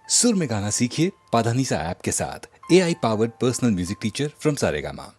सुर में गाना सीखिए पाधानीसा ऐप के साथ। AI powered personal music teacher from Saregama.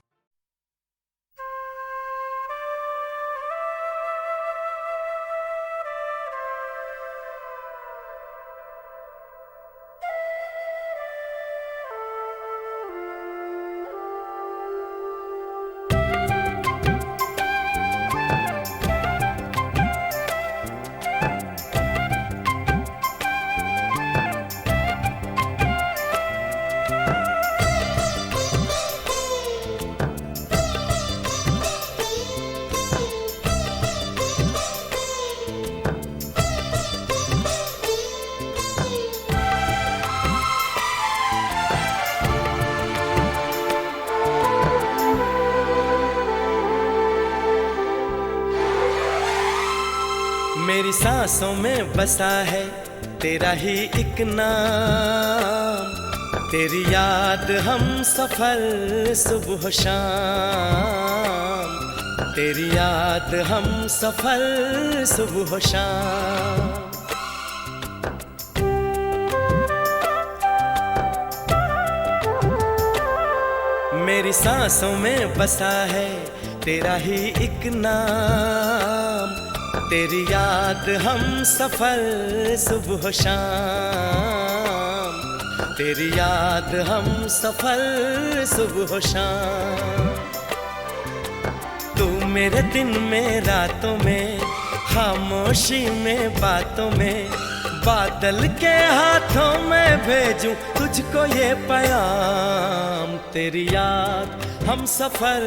मेरी सांसों में बसा है तेरा ही एक नाम, तेरी याद हम सफर सुबह शाम, तेरी याद हम सफर सुबह शाम। मेरी सांसों में बसा है तेरा ही एक नाम, तेरी याद हम सफर सुबह शाम, तेरी याद हम सफर सुबह शाम। तू मेरे दिन में रातों में, खामोशी में बातों में, बादल के हाथों में भेजूं तुझको ये पैगाम, तेरी याद हम सफर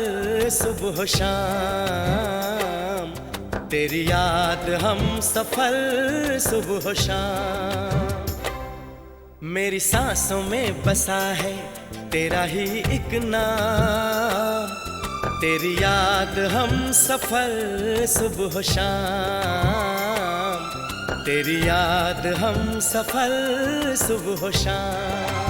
सुबह शाम, तेरी याद हम सफर सुबह शाम। मेरी सांसों में बसा है तेरा ही एक नाम, तेरी याद हम सफर सुबह शाम, तेरी याद हम सफर सुबह शाम।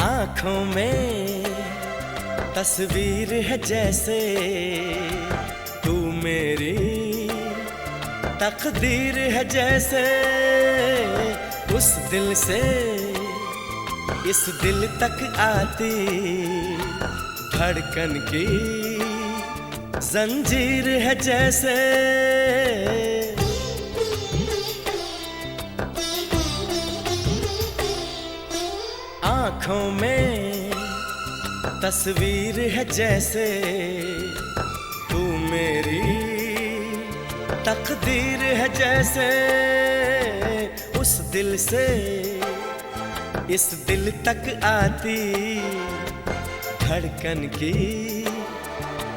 आँखों में तस्वीर है जैसे तू मेरी तकदीर है जैसे, उस दिल से इस दिल तक आती धड़कन की जंजीर है जैसे। आँखों में तस्वीर है जैसे तू मेरी तकदीर है जैसे, उस दिल से इस दिल तक आती धड़कन की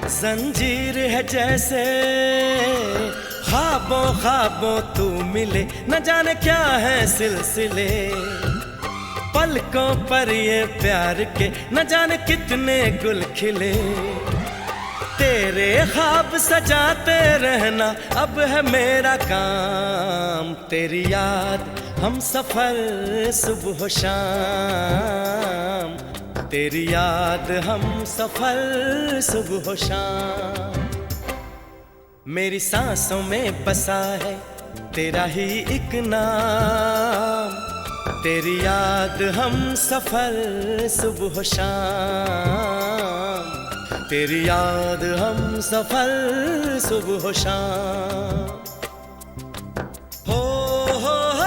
जंजीर है जैसे। ख्वाबों ख्वाबों तू मिले न जाने क्या है सिलसिले, पलकों पर ये प्यार के न जाने कितने गुल खिले, तेरे ख्वाब सजाते रहना अब है मेरा काम, तेरी याद हम सफर सुबह शाम, तेरी याद हम सफर सुबह शाम। मेरी सांसों में बसा है तेरा ही एक नाम, तेरी याद हम सफर सुबह शाम, तेरी याद हम सफर सुबह शाम। हो हो हो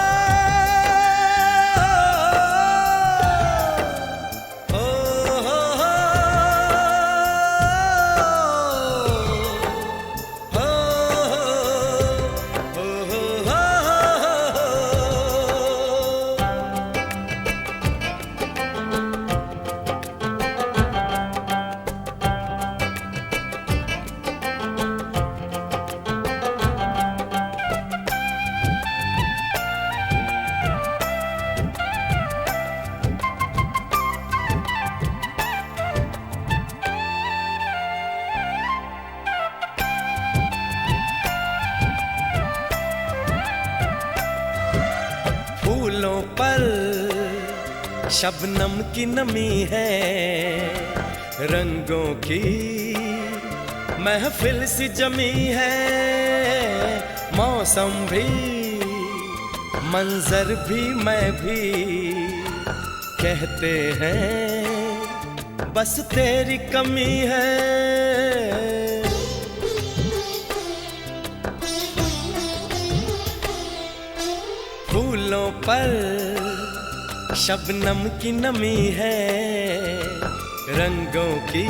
पर शबनम की नमी है, रंगों की महफिल सी जमी है। मौसम भी मंजर भी मैं भी कहते हैं बस तेरी कमी है। फूलों पर शबनम की नमी है, रंगों की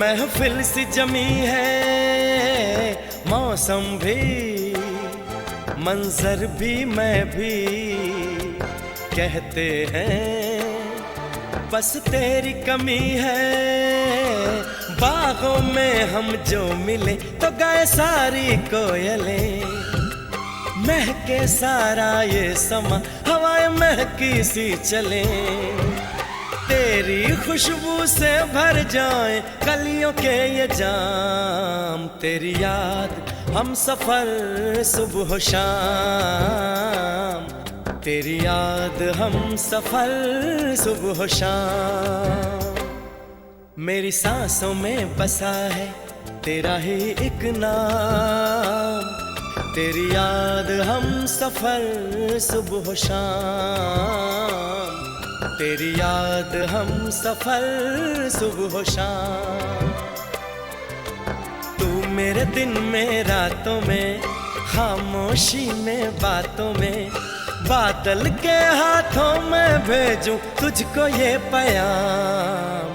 महफिल सी जमी है। मौसम भी मंजर भी मैं भी कहते हैं बस तेरी कमी है। बागों में हम जो मिले तो गाए सारी कोयलें, महके सारा ये समा हवाएं महकी सी चले। तेरी खुशबू से भर जाए कलियों के ये जाम, तेरी याद हम सफर सुबह शाम, तेरी याद हम सफर सुबह शाम। मेरी सांसों में बसा है तेरा ही एक नाम, तेरी याद हम सफर सुबह शाम, तेरी याद हम सफर सुबह शाम। तू मेरे दिन में रातों में, खामोशी में बातों में, बादल के हाथों में भेजूं तुझको ये पैगाम।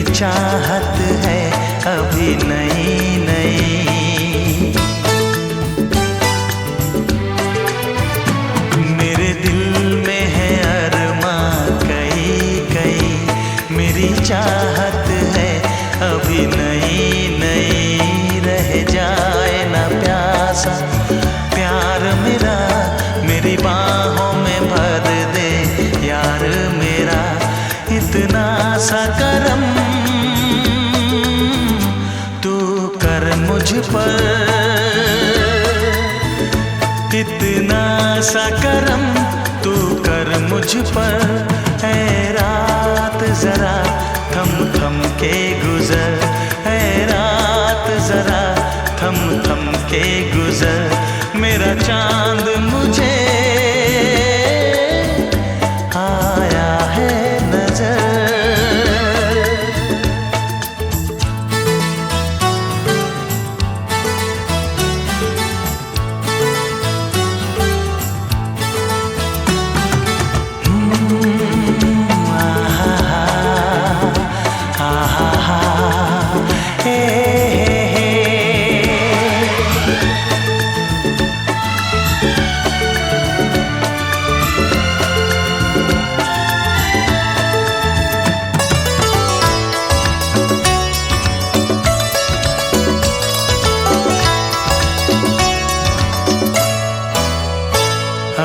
चाहत है अभी नई नई, मेरे दिल में है अरमा कई कई, मेरी बाहों में भर दे यार मेरा इतना सा करम तू कर मुझ पर, इतना सा करम तू कर मुझ पर। ऐ रात जरा थम थम के गुजर, ऐ रात जरा थम थम के गुजर, मेरा चांद मुझे आया है नजर।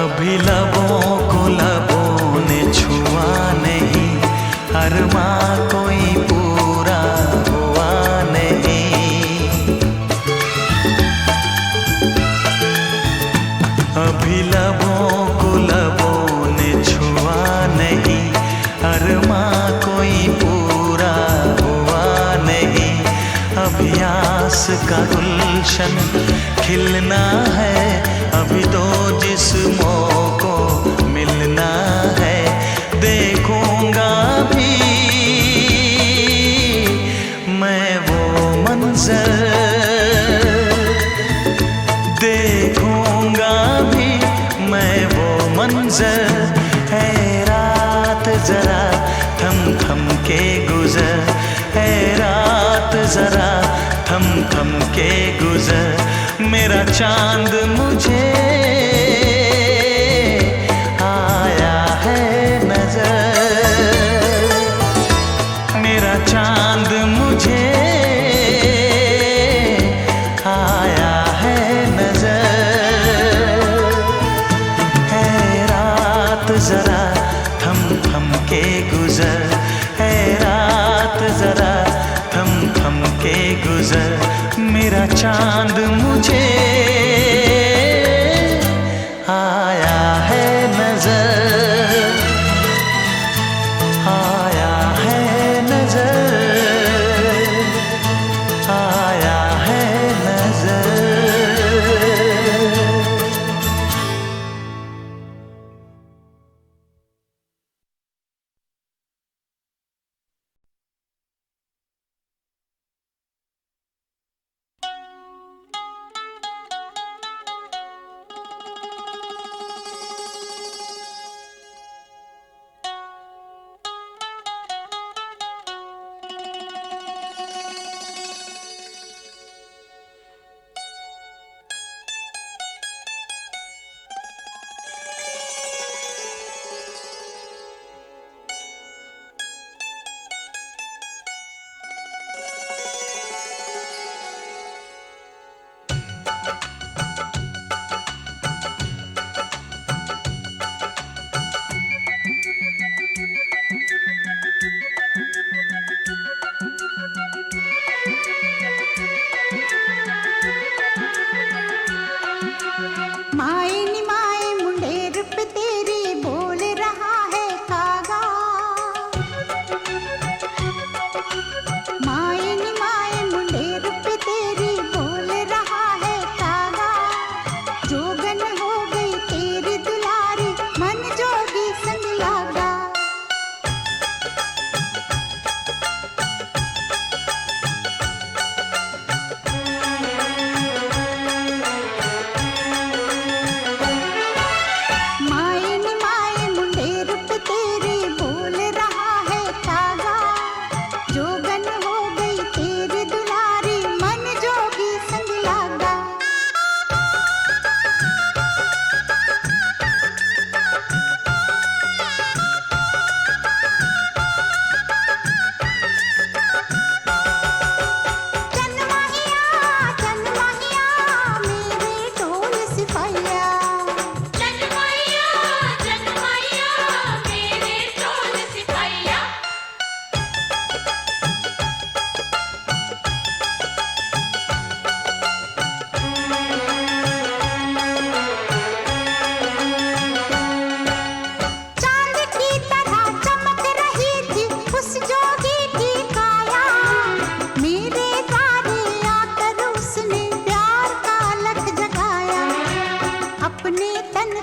अभी लबों को लबों ने छुआ नहीं, अरमां कोई पूरा हुआ नहीं। अभी लबों को लबों ने छुआ नहीं, अरमां कोई पूरा हुआ नहीं। अभी आस का गुलशन खिलना है, अभी तो जिस्मों को मिलना है। देखूंगा भी मैं वो मंजर, देखूंगा भी मैं वो मंजर। है रात जरा थम थम के गुजर, है रात जरा थम थम के गुजर, मेरा चांद मुझे आया है नजर, मेरा चांद मुझे आया है नजर। है रात जरा थम थम के गुजर, है रात जरा थम थम के गुजर, मेरा चांद मुझे आया है नजर, आया है नजर, आया है नजर।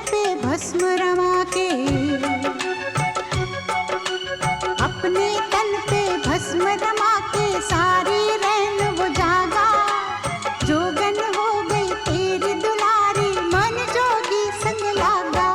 पे भस्म रमा के, अपने तन पे भस्म रमा के सारी रैन वो जागा। जोगन हो गई तेरी दुलारी, मन जोगी संग लागा।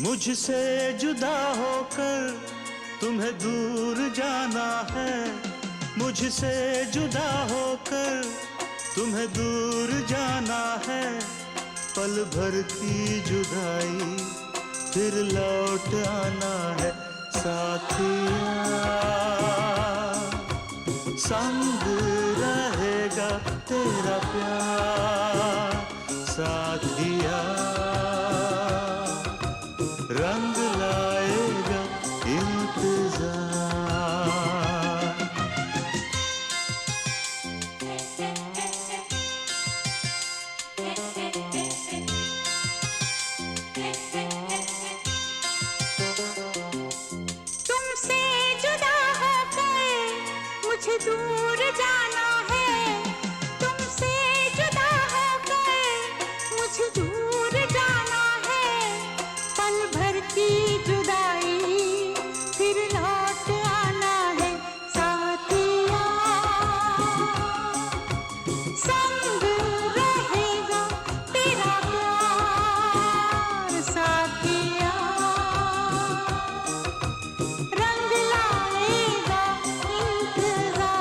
मुझसे जुदा होकर तुम्हें दूर जाना है, मुझसे जुदा होकर तुम्हें दूर जाना है। पल भर की जुदाई फिर लौट आना है। साथिया संग रहेगा तेरा प्यार, साथिया रंग लाएगा इंतजार। तुमसे जुदा होकर मुझे दूर जाना है, तुमसे जुदा होकर मुझे दूर जाना है। पल भर की जुदाई फिर लौट आना है। साथिया संग रहेगा तेरा प्यार, साथिया रंग लाएगा इंतजार।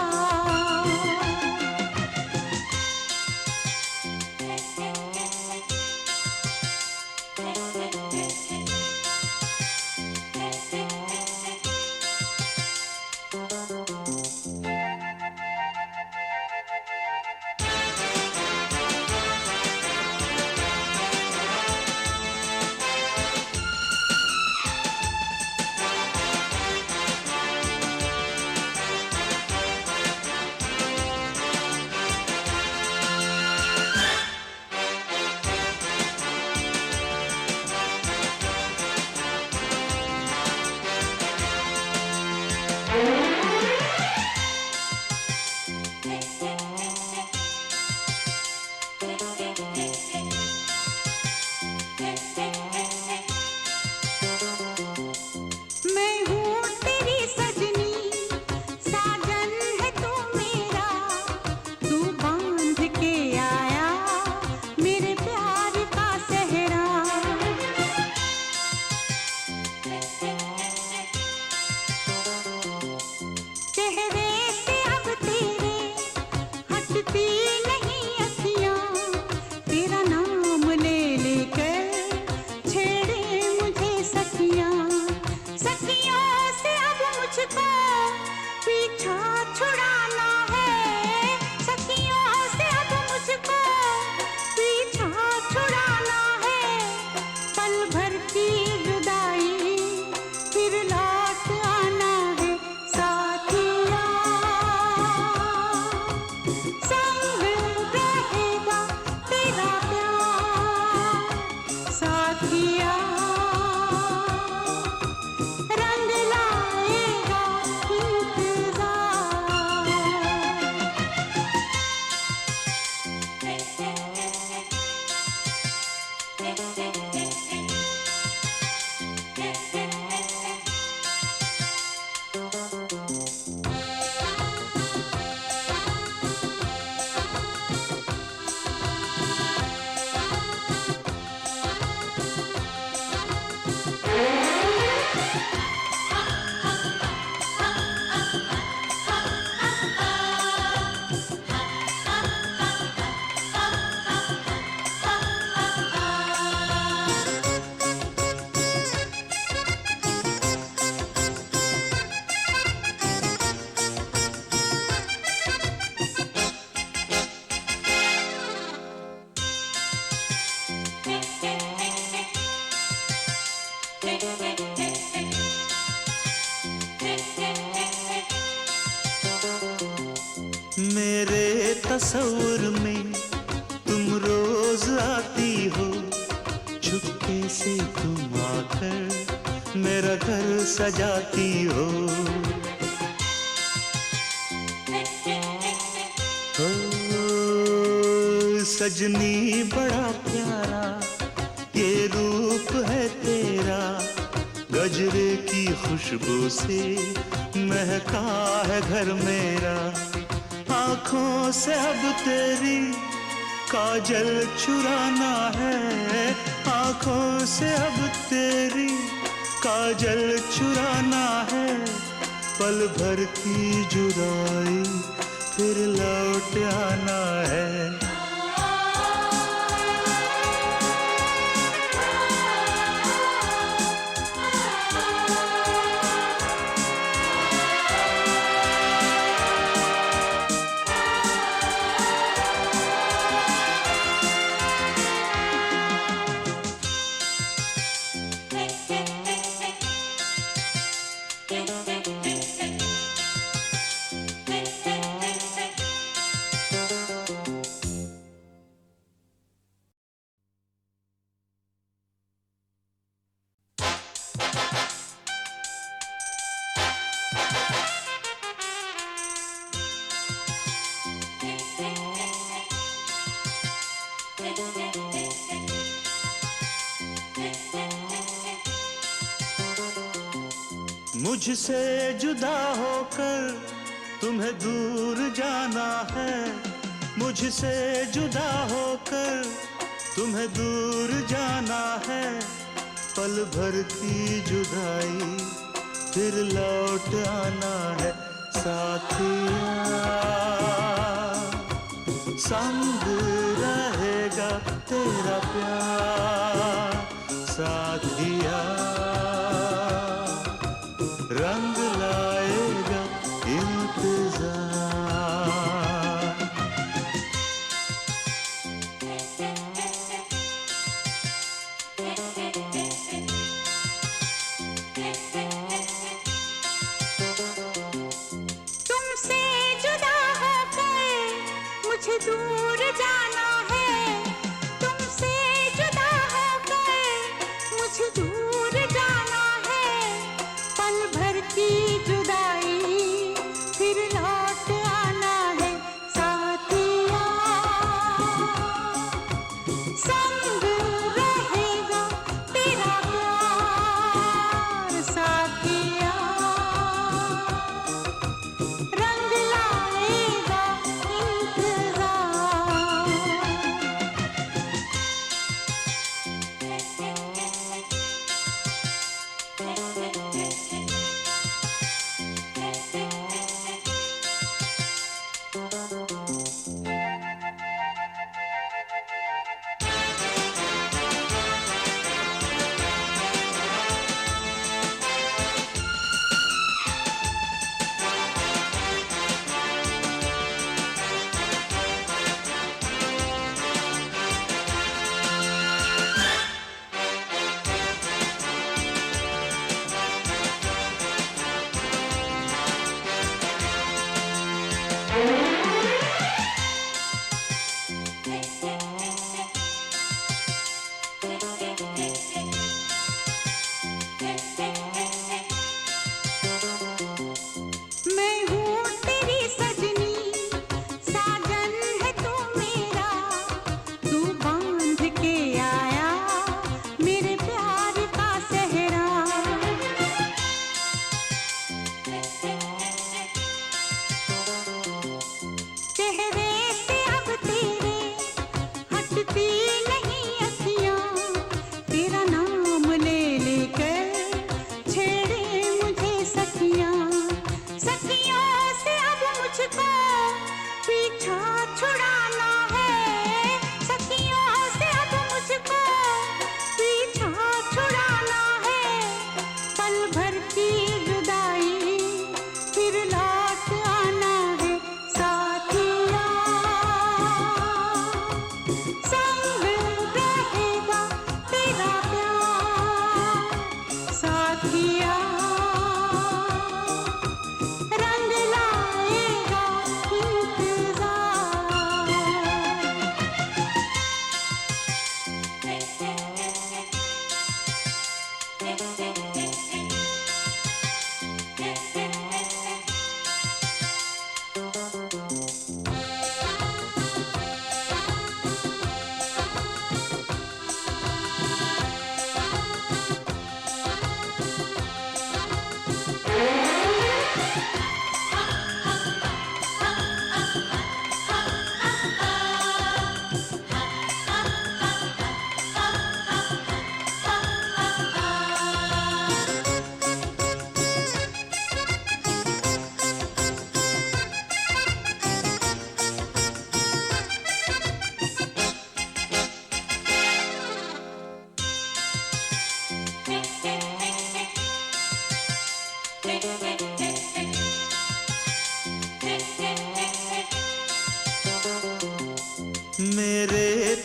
मैं हूँ तेरी सजनी, साजन है तू मेरा, तू बांध के आया मेरे प्यार का सेहरा। चेहरे से अब तेरे हटती नहीं अखियाँ, तेरा नाम ले लेकर छेड़े मुझे सखियाँ। सखियों से अब मुझको पीछा छुड़ाना है, सखियों से अब मुझको पीछा छुड़ाना है। पल भर की जुदाई फिर लौट आना है। साथिया संग रहेगा तेरा प्यार, साथिया रंग लाएगा इंतजार। मेरे तस्वुर में तुम रोज आती हो, चुपके से तुम आकर मेरा घर सजाती हो। ओ सजनी बड़ा प्यारा ये रूप है तेरा, गजरे की खुशबू से महका है घर मेरा। आँखों से अब तेरी काजल चुराना है आंखों से अब तेरी, काजल चुराना है, पल भर की जुदाई फिर लौट आना है। मुझसे जुदा होकर तुम्हें दूर जाना है, मुझसे जुदा होकर तुम्हें दूर जाना है, पल भर की जुदाई फिर लौट आना है। साथिया संग रहेगा तेरा प्यार, साथिया रंग लाएगा इंतजार। तुमसे जुदा होकर मुझे दूर जाना है, तुमसे जुदा होकर मुझे दूर जाना है, पल भर की जुदाई फिर लौट आना है। साथिया संग रहेगा तेरा प्यार, साथिया रंग लाएगा इंतजार।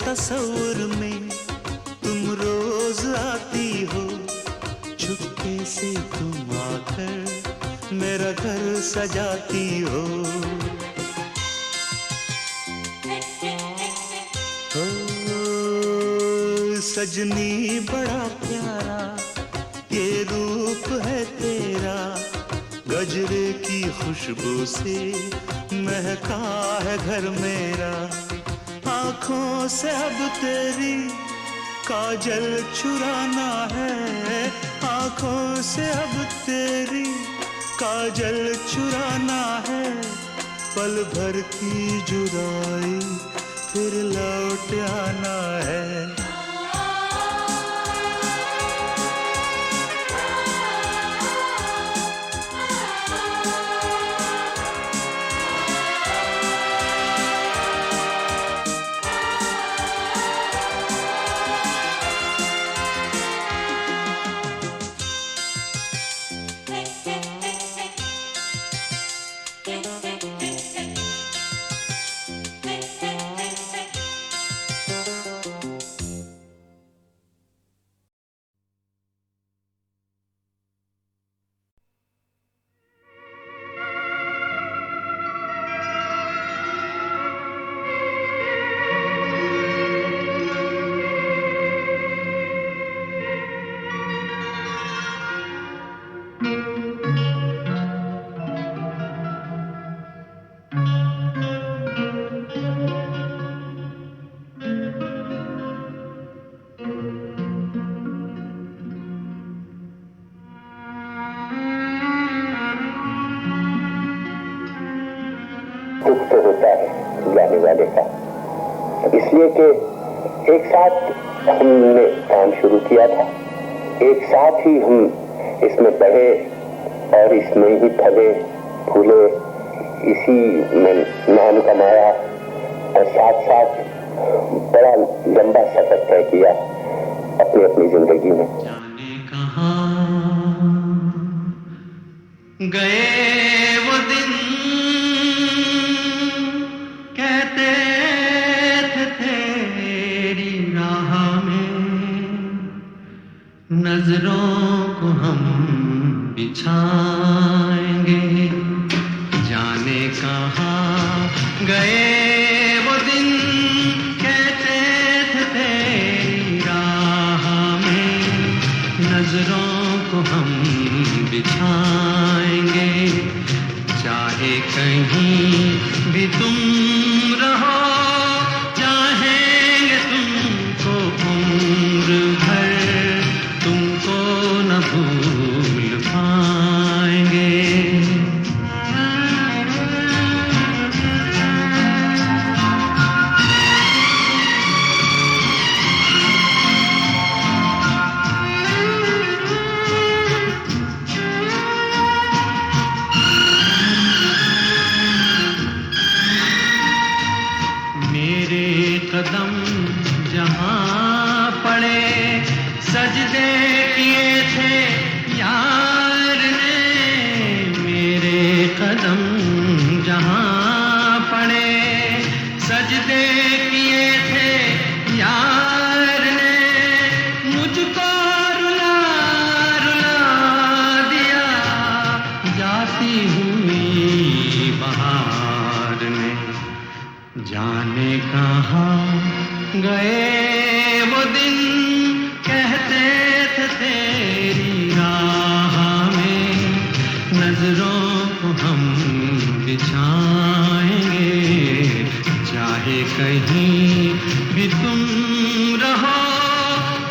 तस्वुर में तुम रोज आती हो, चुपके से तुम आकर मेरा घर सजाती हो। सजनी बड़ा प्यारा ये रूप है तेरा, गजरे की खुशबू से महका है घर मेरा। आँखों से अब तेरी काजल चुराना है, आँखों से अब तेरी काजल चुराना है। पल भर की जुदाई फिर लौट आना है। दुख तो होता है जाने वाले का, इसलिए कि एक साथ हमने काम शुरू किया था, एक साथ ही हम इसमें बढ़े और इसमें ही फले फूले, इसी में नाम कमाया और साथ साथ बड़ा लंबा सफर तय किया अपनी अपनी जिंदगी में। जाने कहाँ गए वो दिन, कहते थे तेरी राह में नजरों को हम बिछाएंगे। जाने कहाँ गए वो दिन, कहते थे तेरी राह में नजरों को हम बिछाएंगे। चाहे कहीं भी तुम रहो, चाहेंगे तुमको उम्र भर, तुमको न भूल पाएंगे। कदम जहाँ पड़े सजदे किए थे यार ने, मेरे कदम जहाँ पड़े सजदे किए थे यार ने। मुझको रुला रुला दिया जाती हुई बहार ने। जाने कहाँ गए वो दिन, कहते थे तेरी राह में नजरों को हम बिछाएंगे। चाहे कहीं भी तुम रहो,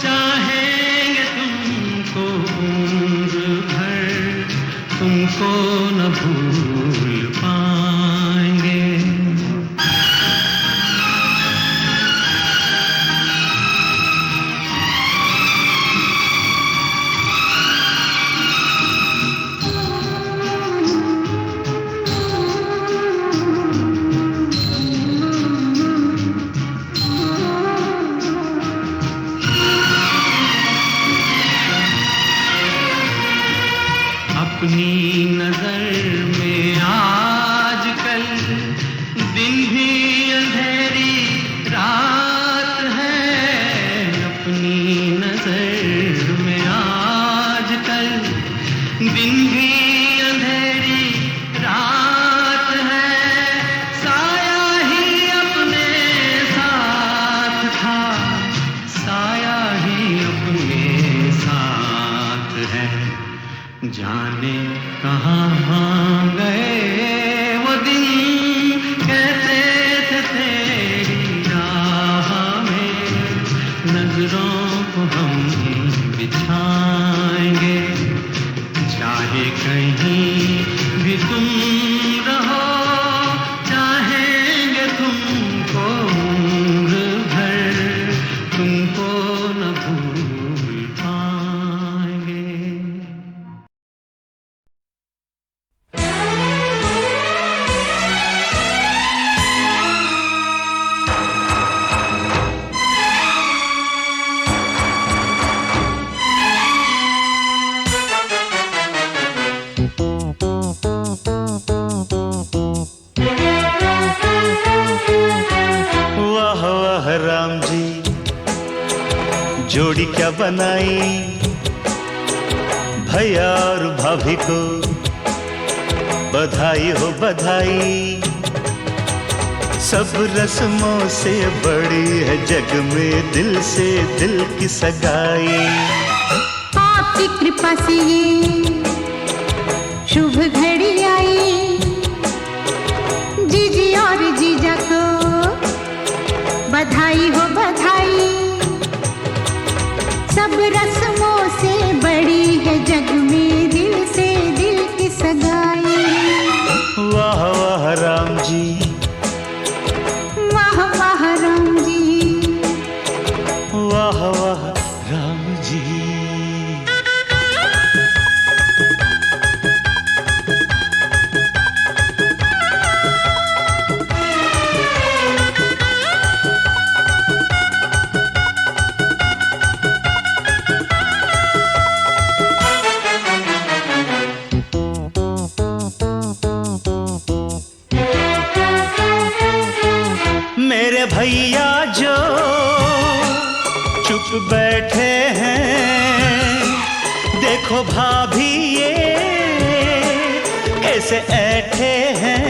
चाहेंगे तुमको उम्र भर, तुमको न भूल पाएंगे। जाने कहाँ गए वो दिन, कहते थे तेरी राह में नजरों को हम बिछाएंगे, चाहे कहीं भी तुम रहो, चाहेंगे तुमको उम्र भर, तुमको न भूल पाएंगे। वाह वाह राम जी, जोड़ी क्या बनाई, भैया और भाभी को बधाई हो बधाई। सब रस्मों से बड़ी है जग में दिल से दिल की सगाई। आपकी कृपा से ये शुभ घड़ी आई, जीजी और जीजा को बधाई हो बधाई। सब रस्मों से बड़ी है जग में दिल से दिल की सगाई। वाह वाह राम जी, वाह वाह राम जी, वाह वाह राम जी। मेरे भैया जो चुप बैठे हैं, देखो भाभी ये कैसे ऐठे हैं।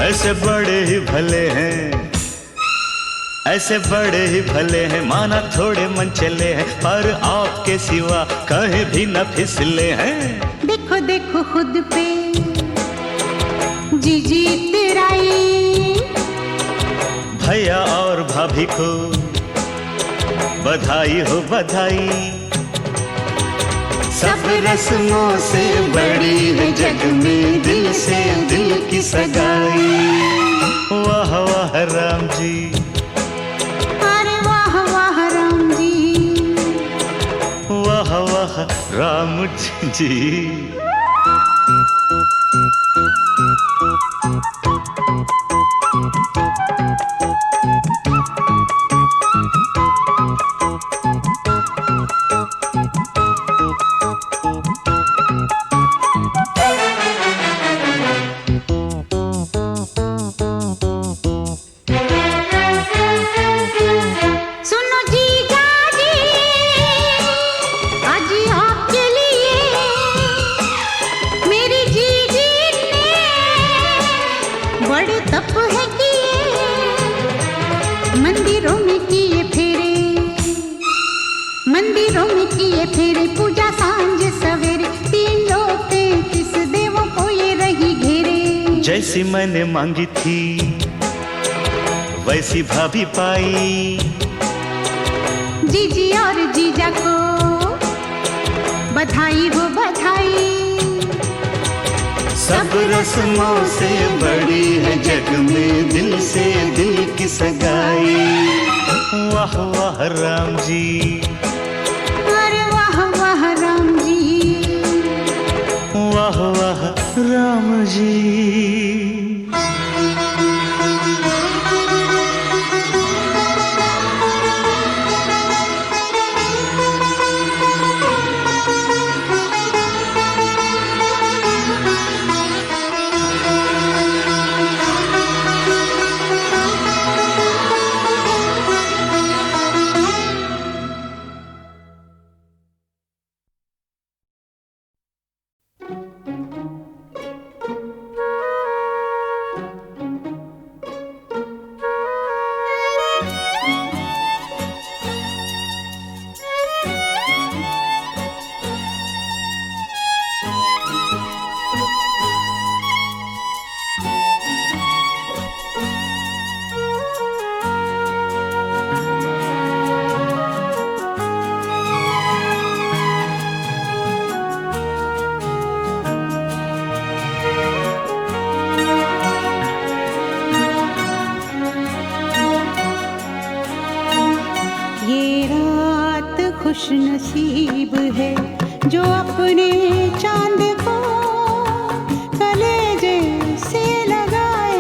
ऐसे बड़े ही भले हैं, ऐसे बड़े ही भले हैं, माना थोड़े मन चले हैं, पर आपके सिवा कहीं भी न फिसले हैं। देखो देखो खुद पे जीजी तेराई, भैया और भाभी को बधाई हो बधाई। सब रस्मों से बड़ी है जग में दिल से दिल की सगाई। वाह वाह राम जी, अरे वाह वाह राम जी, वाह वाह राम जी। सुनो जीजा जी, आज आपके लिए मेरी जीजी ने बड़े तप है किए, मंदिरों में किए फेरे, मंदिरों में किए फेरे, पूजा सांझ सवेरे, 3 लोग 33 देवों को ये रही घेरे। जैसी मैंने मांगी थी वैसी भाभी पाई, जीजी और जीजा को बधाई हो बधाई। सब रस्मों से बड़ी है जग में दिल से दिल की सगाई। वाह वाह राम जी, अरे वाह वाह राम जी, वाह वाह राम जी। खुश नसीब है जो अपने चांद को कलेजे से लगाए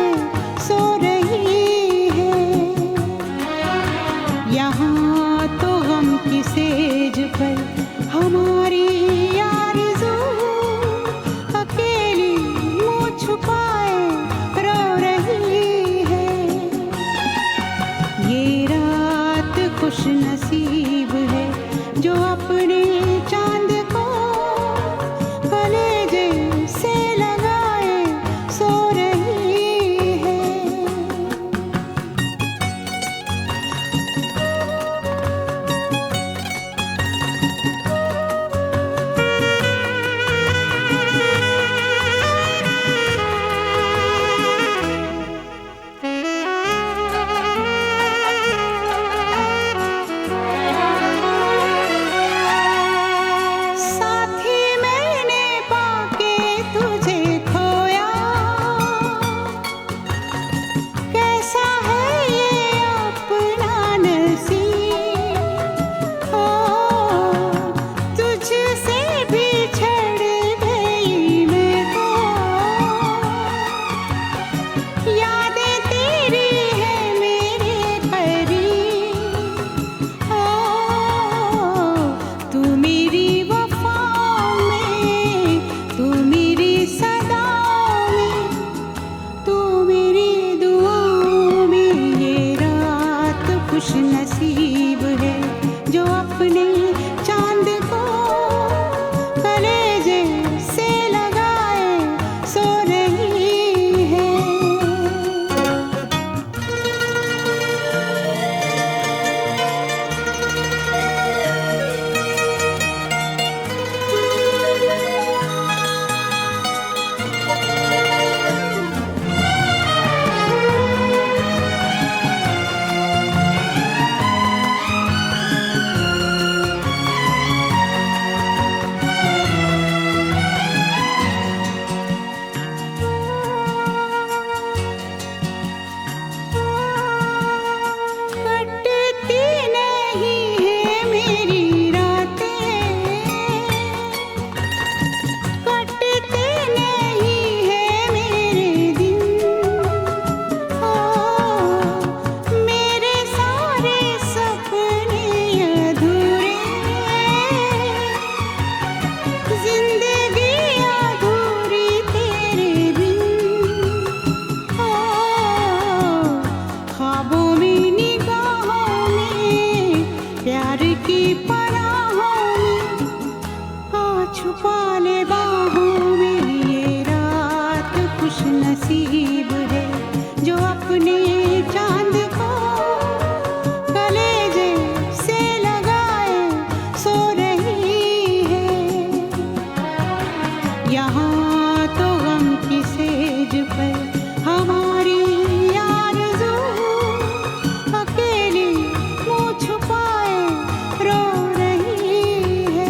सो रही है। यहाँ तो गम की सेज पर हमारी आरज़ू अकेली मुँह छुपाए रो रही है। ये रात खुश नसीब है जो अपने चांद को कलेजे से लगाए सो रही है। साथी मैंने पाके तुझे खोया, कैसा है ये अपना नसीब। हो तुझसे बिछड़ गई मैं तो, यादें तेरी है मेरे करीब। हो तू मेरी वफाओं में, तू मेरी सदाओं में, तू मेरी दुआओं में। ये रात खुश नसीब है जो अपने चांद को कलेजे से लगाए सो रही है। कटती नहीं है मेरी रातें, कटते नहीं है मेरे दिन। हो मेरे सारे सपने अधूरे, जिंदगी अधूरी तेरे बिन। हो ख्वाबों में, निगाहों में, प्यार की पनाहों में, आ छुपा ले बाहों में। ये रात खुश नसीब है जो अपने चांद को कलेजे से लगाए सो रही है। यहाँ तो गम की सेज पर हमारी आरज़ू अकेली मुँह छुपाए रो रही है।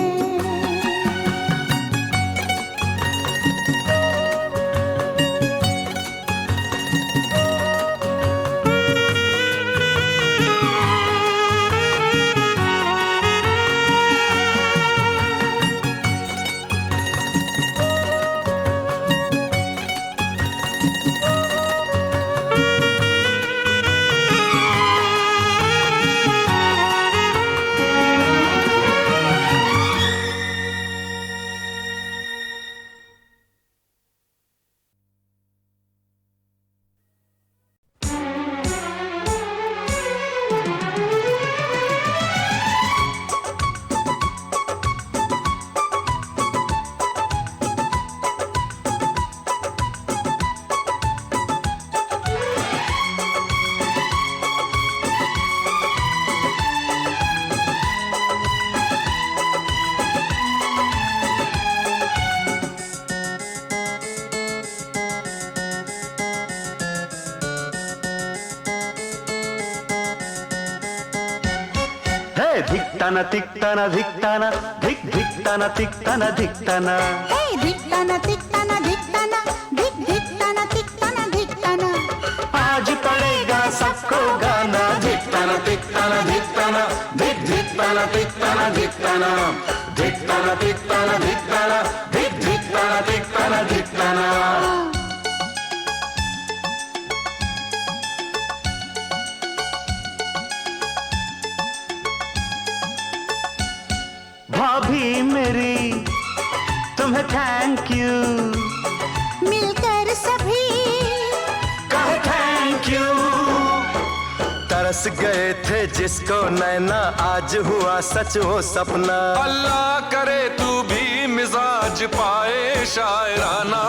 धिक्ताना तिक्ताना धिक्ताना धिक धिक्ताना तिक्ताना धिक्ताना। हे धिक्ताना तिक्ताना धिक्ताना धिक धिक्ताना तिक्ताना धिक्ताना। आज पड़ेगा सबको गाना धिक्ताना तिक्ताना धिक्ताना धिक धिक्ताना तिक्ताना धिक्ताना। तुम्हें थैंक यू, मिलकर सभी कहे थैंक यू। तरस गए थे जिसको नैना, आज हुआ सच वो सपना। अल्लाह करे तू भी मिजाज पाए शायराना।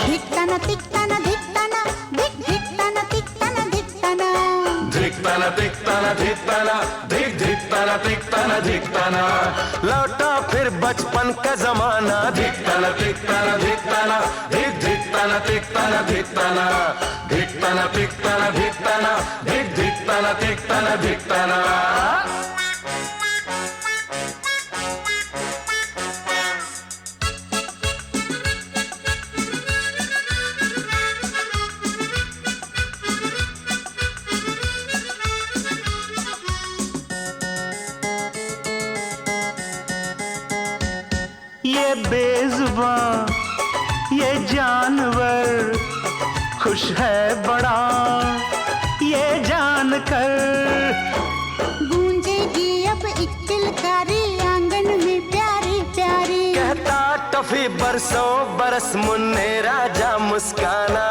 धिकताना तिकताना धिकताना धिक धिकताना तिकताना धिकताना, धिकताना धिकताना धिकताना धिक धिकताना धिकताना धिकताना। लौटा फिर बचपन का जमाना। धिकताना धिकताना धिकताना धिक धिकताना धिकताना धिकताना धिकताना धिकताना धिकताना धिक धिकताना धिकताना धिकताना। ये बेजुबान ये जानवर खुश है बड़ा ये जानकर। गूंजेगी अब एक किलकारी आंगन में प्यारी प्यारी। कहता टफी बरसों बरस मुन्ने राजा मुस्काना।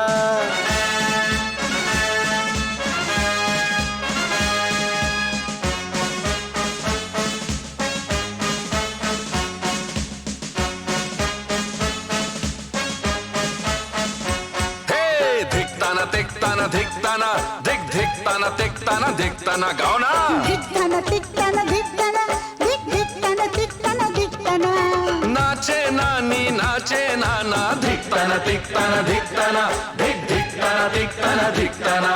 धिकताना धिकताना धिकताना धिक धिकताना धिकताना धिकताना। गाओ ना। धिकताना तिकताना धिकताना धिक धिकताना तिकताना धिकताना। नाचे नानी नाचे नाना। धिकताना धिकताना धिकताना धिक धिकताना धिकताना धिकताना।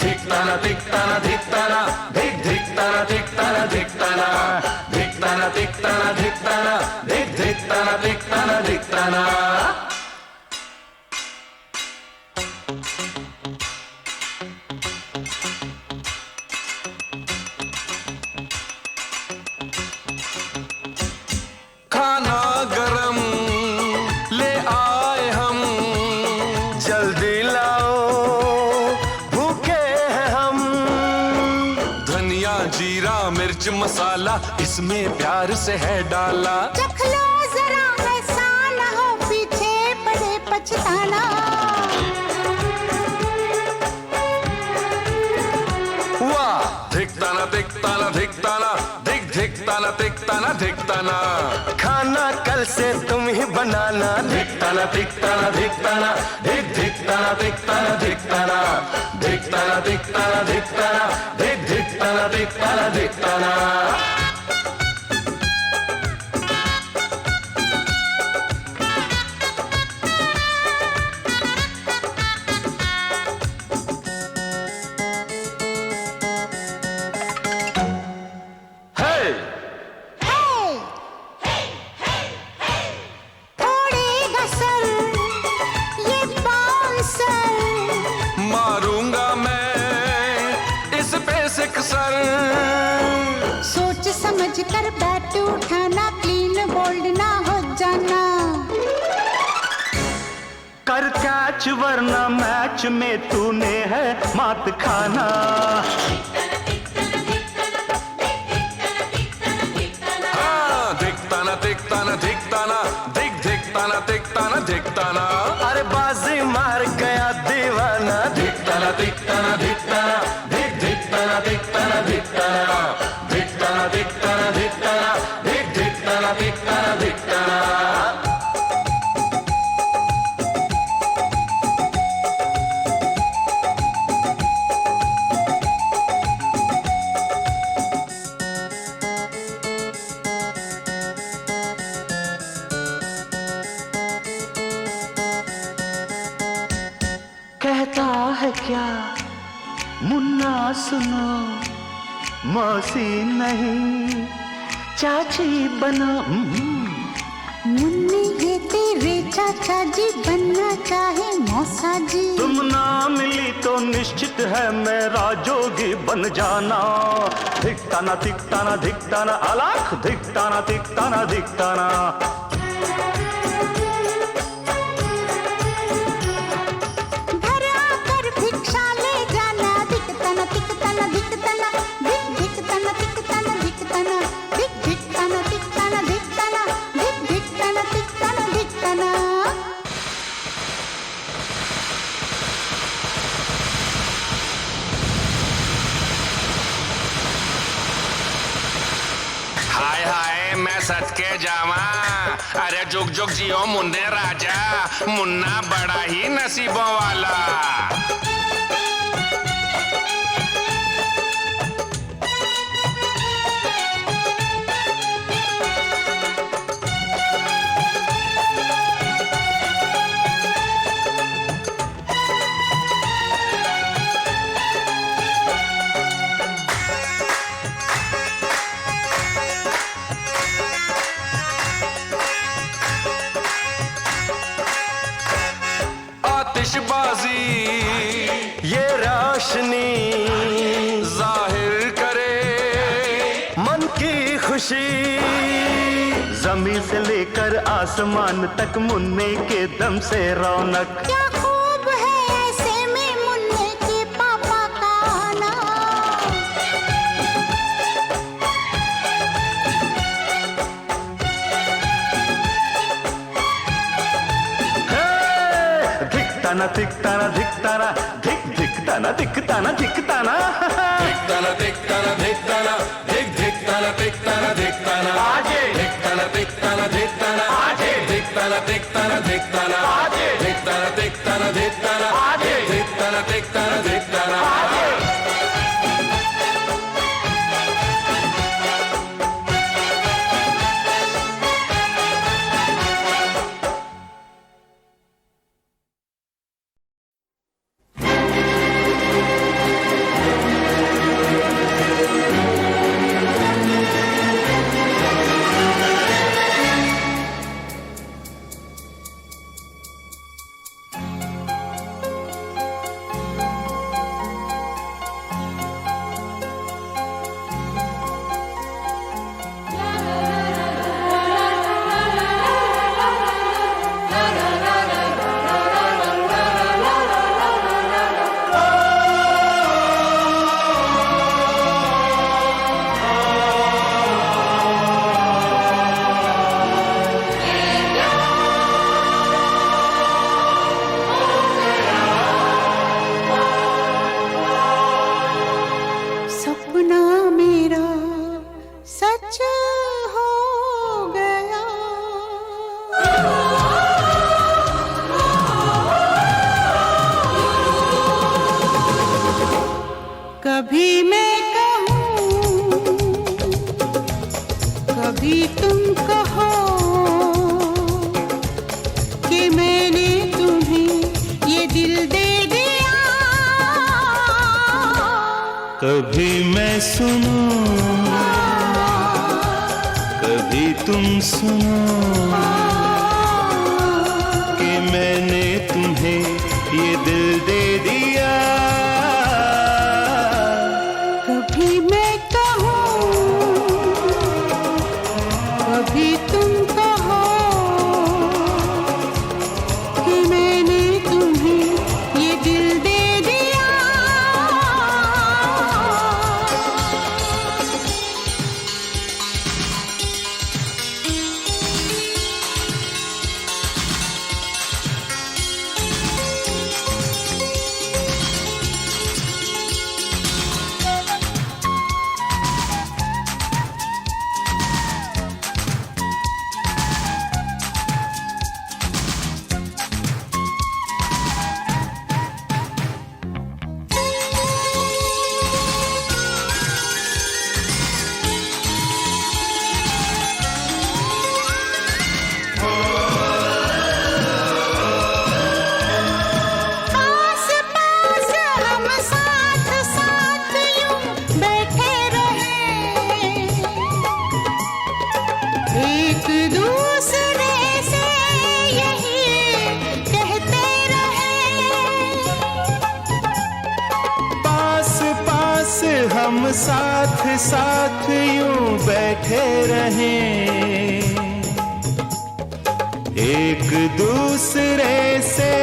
धिकताना धिकताना धिकताना धिक धिकताना धिकताना धिकताना धिकताना धिकताना धिकताना धिक धिकताना धिकताना धिकताना। खाना गरम ले आए हम, जल्दी लाओ भूखे हैं हम। धनिया जीरा मिर्च मसाला इसमें प्यार से है डाला। चख लो जरा ऐसा न हो पीछे पड़े पछताना। वाह धिकताना धिकताना धिकताना धिक धिकताना धिकताना धिकताना। खाना कल से तुम ही बनाना। धिकताना धिकताना धिकताना धिक धिकताना धिकताना धिकताना धिकताना धिकताना धिकताना धिक धिकताना धिकताना धिकताना। थोड़े गसल ये बाउंसर। मारूंगा मैं इस पे सिक्सर। सोच समझ कर बैट उठाना, क्लीन बोल्ड ना हो जाना। कर कैच वरना मैच में तूने है मात खाना। धिकताना धिकताना धिकताना धिक धिकताना धिकताना धिकताना। अरे बाजी मार गया दीवाना। धिकताना धिकताना धिकताना धिक धिकताना धिकताना धिकताना धिकताना धिकताना धिकताना धिक धिकताना धिकताना धिकताना। कहता है क्या मुन्ना सुनो, मौसी नहीं चाची बनो। मुन्नी ये तेरे चाचा जी, बनना चाहे मौसा जी। तुम ना मिली तो निश्चित है मेरा जोगी बन जाना। धिकताना धिकताना धिकताना अलाख धिकताना धिकताना धिकताना। घर आकर भिक्षा मैं सदके जावा। अरे जुग जुग जियो मुन्ने राजा, मुन्ना बड़ा ही नसीबों वाला। आतिशबाजी ये रोशनी जाहिर करे मन की खुशी, जमीन से लेकर आसमान तक मुन्ने के दम से रौनक। क्या खूब है ऐसे में मुन्ने के पापा का आना। धिकताना धिकताना धिकताना धिक धिकताना धिकताना धिकताना धिकताना धिकताना धिकताना धिक धिकताना धिकताना धिकताना आजे धिकताना धिकताना धिकताना आजे धिकताना धिकताना धिकताना आजे धिकताना धिकताना धिकताना आजे धिकताना धिकताना धिकताना आजे। सपना मेरा सच हो गया। कभी मैं कहूँ, कभी तुम कहो कि मैंने तुम्हें ये दिल दे दिया। कभी मैं सुनूं, कभी तुम सुनो कि मैंने तुम्हें ये दिल दे दिया। कभी मैं कहूँ, कभी तुम कहो कि मैंने तुम्हें ये दिल दे दिया। पास पास हम साथ साथ यूं बैठे रहे, एक दूसरे से यही कहते रहे। पास पास हम साथ साथ यूं बैठे रहें, एक दूसरे से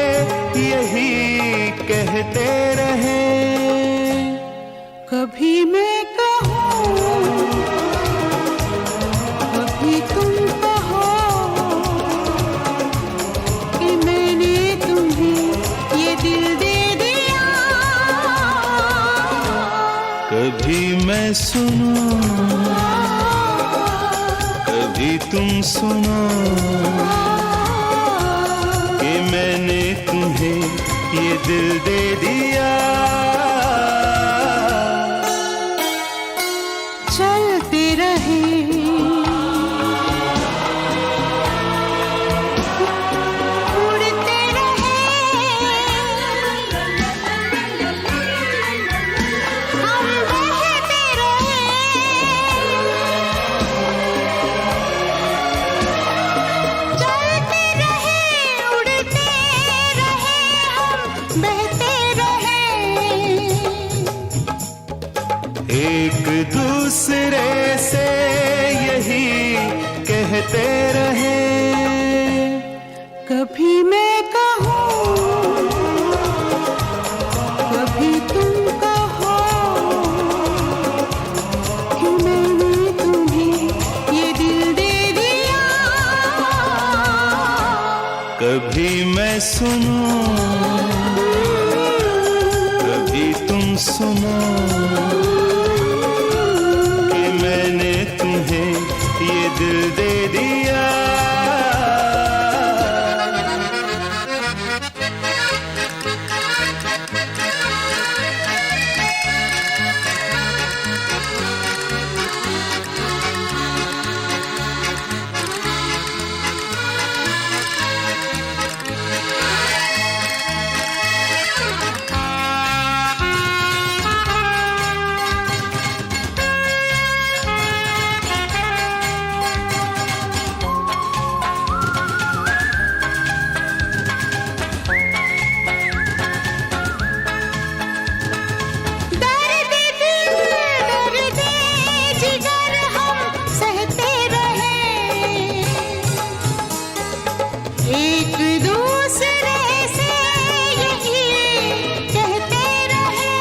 यही कहते रहें। कभी मैं कहूँ, कभी तुम कहो कि मैंने तुम्हें ये दिल दे दिया। कभी मैं सुनूं, कभी तुम सुनो कि मैंने तुम्हें ये दिल दे दिया। चलते रहे उड़ते रहे हम बहते रहे, चलते रहे उड़ते रहे हम बहते रहे, एक दूसरे से यही कहते रहे। कभी मैं कहूँ कभी तुम कहो कि मैंने तुम्हें ये दिल दे दिया। कभी मैं सुनूं कभी तुम सुनो कि मैंने तुम्हें ये दिल दे दिया। दर्द दिल दर्द जिगर हम सहते रहे, एक दूसरे से यही कहते रहे।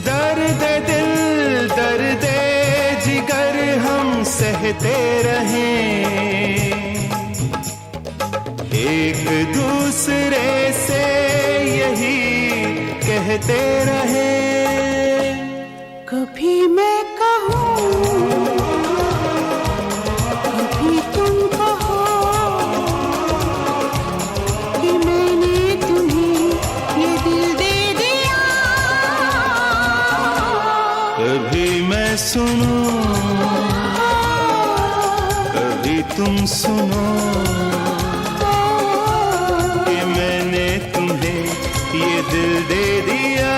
दर्द दिल दर्द जिगर हम सहते रहे, एक दूसरे से यही कहते रहे। कभी मैं कहूँ कभी तुम कहो कि मैंने तुम्हें ये दिल दे दिया। कभी मैं सुनूं कभी तुम सुनो कि मैंने तुम्हें ये दिल दे दिया।